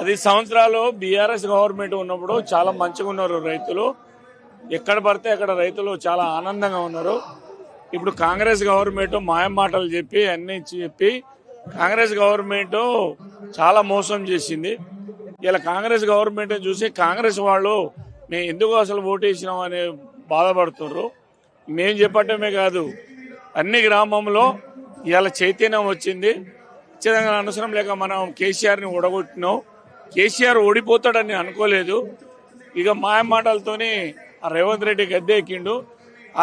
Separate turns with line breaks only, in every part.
10 సంవత్సరాలు BRS government ఉన్నప్పుడు చాలా మంచిగా ఉన్నారు రైతులు. ఎక్కడ పడితే అక్కడ రైతులు చాలా ఆనందంగా ఉన్నారు. ఇప్పుడు కాంగ్రెస్ గవర్నమెంట్ మాయం మాటలు చెప్పి అన్ని చెప్పి కాంగ్రెస్ గవర్నమెంట్ చాలా మోసం చేసింది. ఇలా కాంగ్రెస్ గవర్నమెంట్ చూసి కాంగ్రెస్ వాళ్ళు మేము ఎందుకు అసలు ఓటేసినాం అని బాధపడుతున్నారు. మేము చెప్పటమే కాదు, అన్ని గ్రామంలో ఇవాళ చైతన్యం వచ్చింది. ఖచ్చితంగా అవసరం లేక మనం కేసీఆర్ని ఓడగొట్టినాం. కేసీఆర్ ఓడిపోతాడని అనుకోలేదు. ఇక మాయ మాటలతోని ఆ రేవంత్ రెడ్డి గద్దె ఎక్కిండు.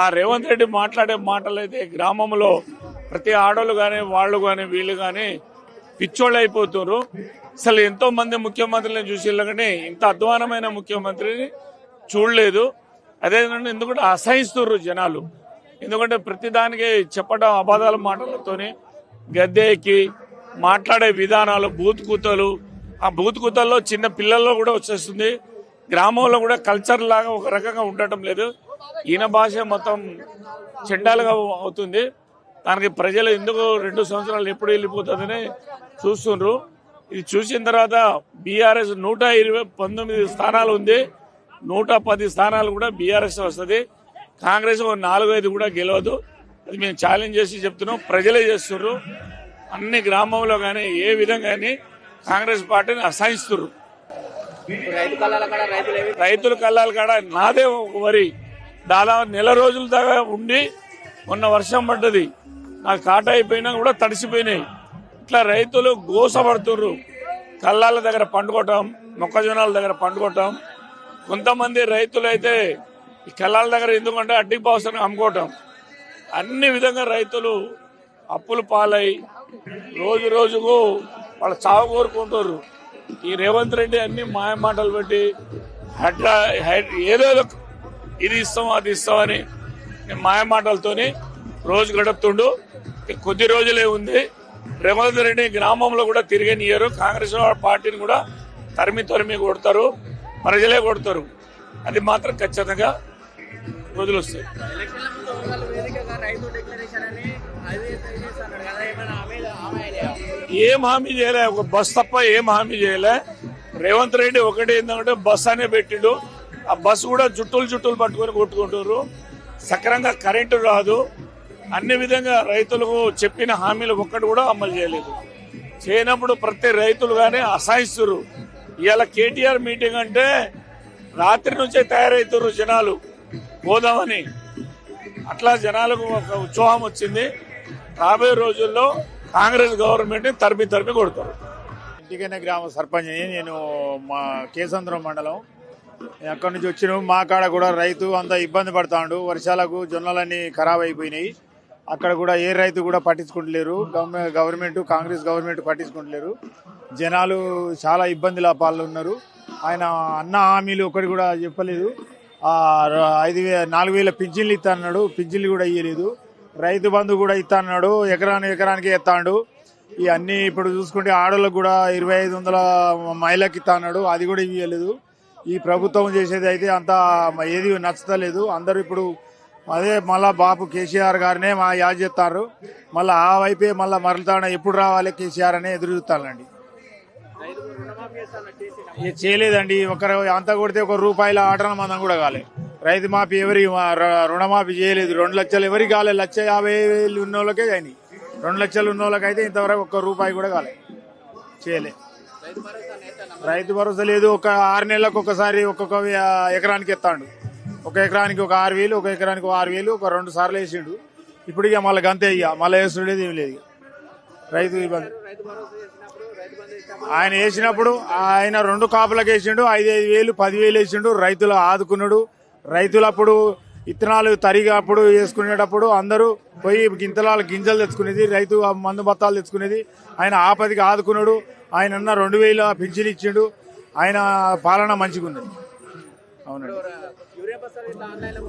ఆ రేవంత్ రెడ్డి మాట్లాడే మాటలు అయితే గ్రామంలో ప్రతి ఆడోళ్ళు కానీ వాళ్ళు కానీ వీళ్ళు కానీ పిచ్చోళ్ళు అయిపోతున్నారు. అసలు ఎంతో మంది ముఖ్యమంత్రులను చూసిళ్ళు కానీ ఇంత అధ్వానమైన ముఖ్యమంత్రిని చూడలేదు. అదే ఎందుకంటే అసహిస్తున్నారు జనాలు. ఎందుకంటే ప్రతిదానికి చెప్పడం అబద్ధాల మాటలతోని గద్దె ఎక్కి మాట్లాడే విధానాలు బూత్ కూతలు. ఆ బూత్ కూతల్లో చిన్న పిల్లల్లో కూడా వచ్చేస్తుంది. గ్రామంలో కూడా కల్చర్ లాగా ఒక రకంగా ఉండటం లేదు. ఈయన భాష మొత్తం చెండాలుగా అవుతుంది. దానికి ప్రజలు ఎందుకు 2 సంవత్సరాలు ఎప్పుడు వెళ్ళిపోతుందని చూస్తుండ్రు. ఇది చూసిన తర్వాత బీఆర్ఎస్ 119 స్థానాలు ఉంది. 110 స్థానాలు కూడా బీఆర్ఎస్ వస్తుంది. కాంగ్రెస్ 4-5 కూడా గెలవదు. అది మేము ఛాలెంజ్ చేసి చెప్తున్నాం. ప్రజలే చేస్తున్నారు. అన్ని గ్రామంలో కానీ ఏ విధంగా కానీ కాంగ్రెస్ పార్టీని అసహిస్తున్నారు. రైతుల కళ్ళాల కాడ నాదే వరి దాదాపు నెల రోజుల దాకా ఉండి మొన్న వర్షం పడ్డది. నాకు కాట అయిపోయినా కూడా తడిసిపోయినాయి. ఇట్లా రైతులు గోసపడుతున్నారు. కళ్ళాల దగ్గర పండుకోవటం, మొక్కజొన్నల దగ్గర పండుకోవటం. కొంతమంది రైతులు అయితే ఈ కళ్ళాల దగ్గర ఎందుకంటే అడ్డికి అవసరం అమ్ముకోవటం. అన్ని విధంగా రైతులు అప్పులు పాలై రోజు రోజుకు వాళ్ళ చావు కోరుకుంటారు. ఈ రేవంత్ రెడ్డి అన్ని మాయ మాటలు పెట్టి ఏదేదో ఇది ఇస్తాం అది ఇస్తామని మాయ మాటలతోని రోజు గడుపుతుండు. కొద్ది రోజులే ఉంది. రేవంత్ రెడ్డి గ్రామంలో కూడా తిరగనియరు. కాంగ్రెస్ పార్టీని కూడా తరిమి కొడతారు. ప్రజలే కొడతారు. అది మాత్రం ఖచ్చితంగా రోజులు వస్తాయి. ఏం హామీ చేయలే, ఒక బస్ తప్ప ఏం హామీ చేయలే. రేవంత్ రెడ్డి ఒకటి ఏంటంటే బస్ అనే పెట్టిండు. ఆ బస్సు కూడా జుట్టులు పట్టుకొని కొట్టుకుంటారు. సక్రంగా కరెంటు రాదు. అన్ని విధంగా రైతులకు చెప్పిన హామీలు ఒక్కటి కూడా అమలు చేయలేదు. చేయనప్పుడు ప్రతి రైతులు కానీ అసహిస్తున్నారు. ఇవాళ కేటీఆర్ మీటింగ్ అంటే రాత్రి నుంచే తయారవుతున్నారు జనాలు పోదామని. అట్లా జనాలకు ఒక ఉత్సాహం వచ్చింది. రాబోయే రోజుల్లో కాంగ్రెస్ గవర్నమెంట్ తరిమి కొడతారు.
ఇంటికైనా గ్రామ సర్పంచ్ నేను మా కేసంద్రం మండలం అక్కడి నుంచి వచ్చిన మా కాడ కూడా రైతు అంతా ఇబ్బంది పడతాడు. వర్షాలకు జొన్నలన్నీ ఖరాబ్ అయిపోయినాయి. అక్కడ కూడా ఏ రైతు కూడా పట్టించుకుంటలేరు. కాంగ్రెస్ గవర్నమెంట్ పట్టించుకుంటలేరు. జనాలు చాలా ఇబ్బందుల పాలు ఉన్నారు. ఆయన అన్న హామీలు ఒకటి కూడా చెప్పలేదు. 4,000 పింఛన్లు ఇస్తా అన్నాడు. పింఛన్లు కూడా ఇయ్యలేదు. రైతు బంధు కూడా ఇస్తా అన్నాడు. ఎకరానికి ఎత్తాడు. ఇవన్నీ ఇప్పుడు చూసుకుంటే ఆడోళ్ళకు కూడా 2,500 మహిళకి ఇస్తా అన్నాడు. అది కూడా ఇవ్వలేదు. ఈ ప్రభుత్వం చేసేది అయితే అంత ఏది నచ్చలేదు. అందరూ ఇప్పుడు అదే మళ్ళా బాబు కేసీఆర్ గారినే యాద చేస్తారు. మళ్ళీ ఆ వైపే మళ్ళీ మరలుతాడ ఎప్పుడు రావాలి కేసీఆర్ అనే ఎదురు చూస్తానండి. చేయలేదండి. ఒకరు అంతా కొడితే ₹1 ఆటన మందం కూడా కాలే. రైతు మాఫీ రుణమాఫీ చేయలేదు. 2 లక్షలు ఎవరికి కాలే. 1,50,000 ఉన్న వాళ్ళకే అయినాయి. 2 లక్షలు ఉన్న వాళ్ళకైతే ఇంతవరకు ₹1 కూడా కాలే. చేయలే. రైతు భరోసా లేదు. ఒక 6 నెలలకు ఒకసారి ఒక్కొక్క ఎకరానికి ఎత్తాడు. ఒక ఎకరానికి 6,000, ఒక ఎకరానికి 6,000, ఒక 2 సార్లు వేసిండు. ఇప్పుడు ఇక మళ్ళీ గంతే. ఇక మళ్ళీ వేస్తుండేది ఏం లేదు. రైతు ఇబ్బంది. ఆయన వేసినప్పుడు ఆయన 2 కాపులకు వేసిండు. 5,000, 10,000 వేసిండు. రైతులు ఆదుకున్నాడు. రైతులు అప్పుడు విత్తనాలు తరిగి అప్పుడు వేసుకునేటప్పుడు అందరూ పోయి గింజలు తెచ్చుకునేది. రైతు మందు బత్తాలు తెచ్చుకునేది. ఆయన ఆపదికి ఆదుకున్నాడు. ఆయన 2,000 పింఛన్ ఇచ్చిండు. ఆయన పాలన మంచిగా ఉంది. అవునండి.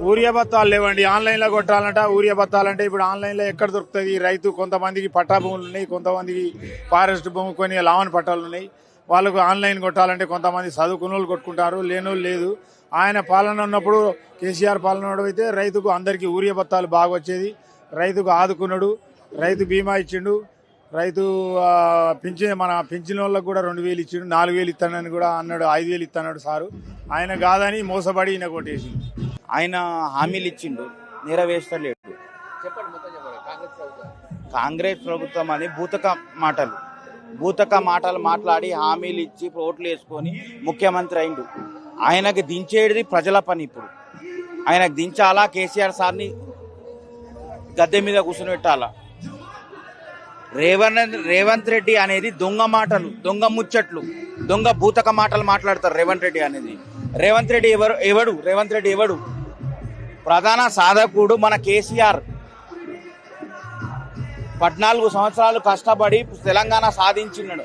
ఊరియా బత్తాలు లేవండి. ఆన్లైన్లో కొట్టాలంట. ఊరియా బత్తాలంటే ఇప్పుడు ఆన్లైన్లో ఎక్కడ దొరుకుతుంది? రైతు కొంతమందికి పట్టా భూములు ఉన్నాయి, కొంతమందికి ఫారెస్ట్ భూమి, కొన్ని లావన్ పట్టాలు ఉన్నాయి. వాళ్ళకు ఆన్లైన్ కొట్టాలంటే కొంతమంది చదువుకున్న వాళ్ళు కొట్టుకుంటారు, లేనోళ్ళు లేదు. ఆయన పాలన ఉన్నప్పుడు కేసీఆర్ పాలన అయితే రైతుకు అందరికీ ఊరియా బత్తాలు బాగా వచ్చేది. రైతుకు ఆదుకున్నాడు. రైతు బీమా ఇచ్చిండు. రైతు పింఛన్ మన పింఛన్ వాళ్ళకి కూడా 2000 ఇచ్చిండు, 4000 ఇస్తానని కూడా అన్నాడు, 5000 ఇస్తాడు సారు. ఆయన కాదని మోసపడి ఈయన కొట్టేసిండు.
ఆయన హామీలు ఇచ్చిండు, నెరవేర్చలేడు. కాంగ్రెస్ ప్రభుత్వం అని బూతక మాటలు మాట్లాడి హామీలు ఇచ్చి ఓట్లు వేసుకొని ముఖ్యమంత్రి అయిండు. ఆయనకి దించేది ప్రజల పని. ఇప్పుడు ఆయనకు దించాలా, కేసీఆర్ సార్ని గద్దె మీద కూర్చొని రేవంత్ రెడ్డి అనేది దొంగ మాటలు, దొంగ ముచ్చట్లు, దొంగ బూతక మాటలు మాట్లాడతారు. రేవంత్ రెడ్డి అనేది రేవంత్ రెడ్డి ఎవడు? ప్రధాన సాధకుడు మన కేసీఆర్. 14 సంవత్సరాలు కష్టపడి తెలంగాణ సాధించినాడు.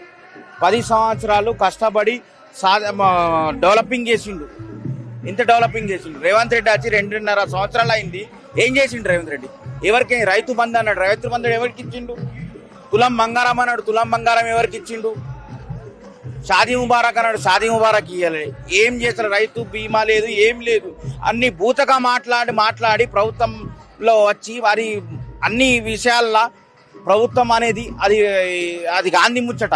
10 సంవత్సరాలు కష్టపడి డెవలపింగ్ చేసిండు. ఇంత డెవలపింగ్ చేసిండు. రేవంత్ రెడ్డి వచ్చి 2.5 సంవత్సరాలు అయింది. ఏం చేసిండు రేవంత్ రెడ్డి? ఎవరికి రైతు బంధు అన్నాడు, రైతు బంధు ఎవరికి ఇచ్చిండు? తులం బంగారం అన్నాడు, తులం బంగారం ఎవరికి ఇచ్చిండు? షాదీ ముబారక్ అన్నాడు, షాదీ ముబారక్ ఇవ్వాలి. ఏం చేస్తారు? రైతు బీమా లేదు, ఏం లేదు. అన్ని బూతగా మాట్లాడి ప్రభుత్వంలో వచ్చి వారి అన్ని విషయాల్లో ప్రభుత్వం అనేది అది గాంధీ ముచ్చట.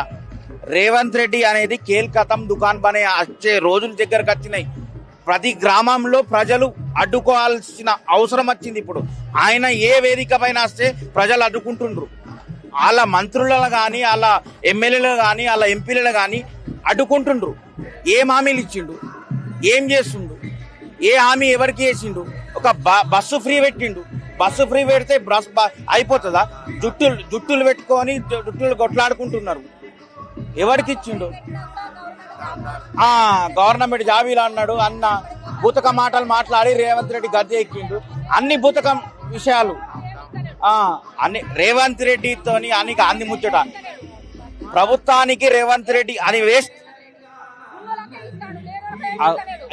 రేవంత్ రెడ్డి అనేది కేల్కతం దుకాన్ బనే వచ్చే రోజుల దగ్గరకు వచ్చినాయి. ప్రతి గ్రామంలో ప్రజలు అడ్డుకోవాల్సిన అవసరం వచ్చింది. ఇప్పుడు ఆయన ఏ వేదిక పైన వస్తే ప్రజలు అడ్డుకుంటుండ్రు. వాళ్ళ మంత్రులను కానీ, వాళ్ళ ఎమ్మెల్యేలు కానీ, వాళ్ళ ఎంపీలను కానీ అడ్డుకుంటుండ్రు. ఏం హామీలు ఇచ్చిండు? ఏం చేస్తుండు? ఏ హామీ ఎవరికి వేసిండు? ఒక బస్సు ఫ్రీ పెట్టిండు. బస్సు ఫ్రీ పెడితే అయిపోతుందా? జుట్టులు పెట్టుకొని జుట్టులు కొట్లాడుకుంటున్నారు. ఎవరికి ఇచ్చిండు? గవర్నమెంట్ జాబీలు అన్నాడు. అన్న బూతక మాటలు మాట్లాడి రేవంత్ రెడ్డి గద్దె ఎక్కిండు. అన్ని బూతకం విషయాలు అన్ని రేవంత్ రెడ్డితోని అని గాంధీ ముచ్చట. ప్రభుత్వానికి రేవంత్ రెడ్డి అని వేస్ట్.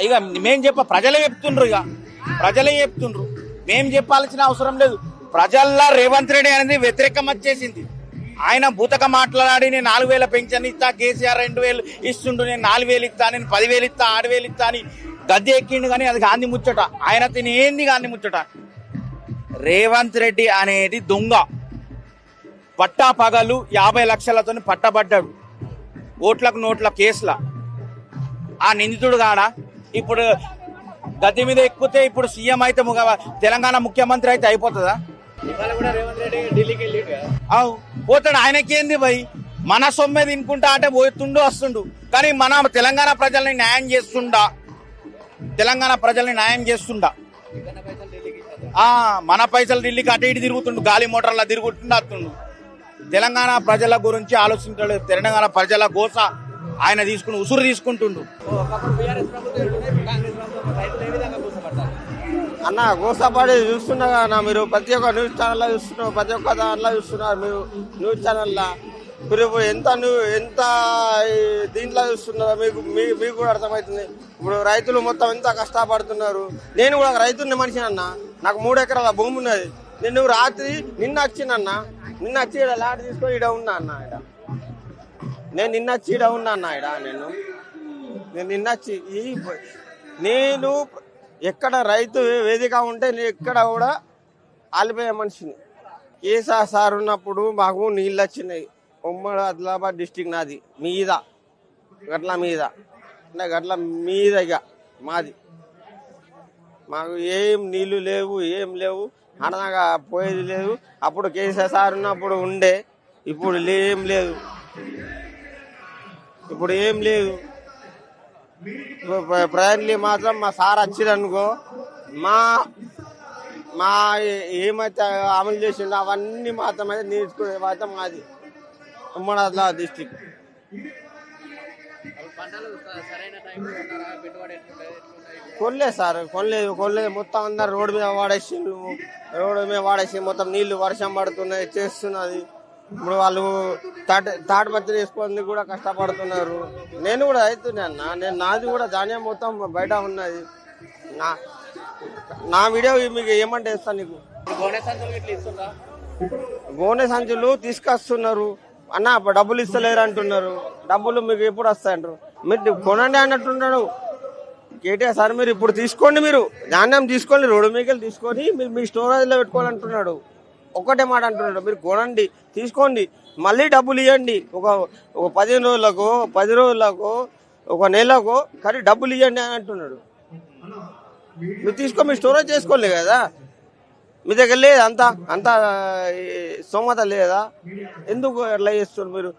ఇక మేం ప్రజలే చెప్తుండ్రు. మేం చెప్పాల్సిన అవసరం లేదు. ప్రజల్లో రేవంత్ రెడ్డి అనేది వ్యతిరేకం వచ్చేసింది. ఆయన బూతక మాట్లాడి నేను 4000 పెన్షన్ ఇస్తా, కేసీఆర్ 2000 ఇస్తుండు, నేను 4000 ఇస్తా, నేను 10,000 ఇస్తా, 6,000 ఇస్తా అని గద్దె ఎక్కిండు. కానీ అది గాంధీ ముచ్చట. ఆయన తినేంది గాంధీ ముచ్చట. రేవంత్ రెడ్డి అనేది దొంగ. పట్టా పగలు 50 లక్షలతో పట్టబడ్డాడు ఓట్లకు నోట్ల కేసుల. ఆ నిందితుడు కాడా ఇప్పుడు గద్దె మీద ఎక్కితే ఇప్పుడు సీఎం అయితే తెలంగాణ ముఖ్యమంత్రి అయితే అయిపోతుందా? పోతాడు. ఆయనకేంది భయ్? మన సొమ్మే తినుకుంటా అంటే పోతుండు వస్తుండు. కానీ మన తెలంగాణ ప్రజల్ని న్యాయం చేస్తుండా మన పైసలు ఢిల్లీకి అటు ఇటు తిరుగుతుండు, గాలి మోటార్లా తిరుగుతుండు వస్తుండు. తెలంగాణ ప్రజల గురించి ఆలోచించలేదు. తెలంగాణ ప్రజల గోస ఆయన ఉసురు తీసుకుంటుండు.
అన్న గోసపడి చూస్తున్నా మీరు ప్రతి ఒక్క న్యూస్ ఛానల్లో చూస్తున్నారు, ప్రతి ఒక్క దాంట్లో చూస్తున్నారు. మీరు న్యూస్ ఛానల్లో మీరు ఎంత దీంట్లో చూస్తున్నారో మీకు కూడా అర్థమవుతుంది. ఇప్పుడు రైతులు మొత్తం ఎంత కష్టపడుతున్నారు. నేను కూడా రైతుని మనిషి అన్న. నాకు 3 ఎకరాల భూమి ఉన్నది. నిన్న వచ్చి ఇక్కడ లాట్ తీసుకొని ఇక్కడ ఉన్నా అన్న. నేను నిన్న వచ్చి ఇక్కడ ఉన్నా అన్న. నేను ఎక్కడ రైతు వేదిక ఉంటే నేను ఎక్కడ కూడా ఆలిపోయే మనిషిని. కేసీఆర్ సార్ ఉన్నప్పుడు మాకు నీళ్ళు వచ్చినాయి. ఉమ్మడి ఆదిలాబాద్ డిస్టిక్ నాది గట్ల మీద ఇక మాది. మాకు ఏం నీళ్లు లేవు, ఏం లేవు, అనగా పోయేది లేదు. అప్పుడు కేసీఆర్ సార్ ఉన్నప్పుడు ఉండే, ఇప్పుడు ఏం లేదు. ప్రజెంట్లీ మాత్రం మా సార్ వచ్చిరనుకో, మా ఏమైతే అమలు చేసిండో అవన్నీ మాత్రం అయితే నేర్చుకునే మాత్రం మాది ఉమ్మడి ఆదిలాబాద్ డిస్టిక్. కొనలేదు మొత్తం అందరు రోడ్డు మీద వాడేసి మొత్తం నీళ్లు వర్షం పడుతున్నాయి, చేస్తున్నది. ఇప్పుడు వాళ్ళు తాటిపత్రి వేసుకొని కూడా కష్టపడుతున్నారు. నేను కూడా అవుతున్నా అన్న. నాది కూడా ధాన్యం మొత్తం బయట ఉన్నది. నా వీడియో మీకు ఏమంటే ఇస్తాను నీకు. గోనె సంచులు తీసుకొస్తున్నారు అన్న. డబ్బులు ఇస్తలేరు అంటున్నారు. డబ్బులు మీకు ఎప్పుడు వస్తాయంటారు? మీరు కొనండి అన్నట్టున్నాడు కేటీఆర్ సార్. మీరు ఇప్పుడు తీసుకోండి, మీరు ధాన్యం తీసుకోండి, రోడ్డు మీకెళ్ళి తీసుకొని మీరు మీ స్టోరేజ్లో పెట్టుకోవాలంటున్నాడు. ఒకటే మాట అంటున్నాడు, మీరు కొనండి, తీసుకోండి, మళ్ళీ డబ్బులు ఇవ్వండి, ఒక 15 రోజులకు, 10 రోజులకు, ఒక నెలకు, కానీ డబ్బులు ఇవ్వండి అని అంటున్నాడు. మీరు తీసుకొని మీరు స్టోరేజ్ చేసుకోలే కదా, మీ దగ్గర లేదా అంత స్తోమత లేదా, ఎందుకు అట్లా చేస్తున్నారు మీరు?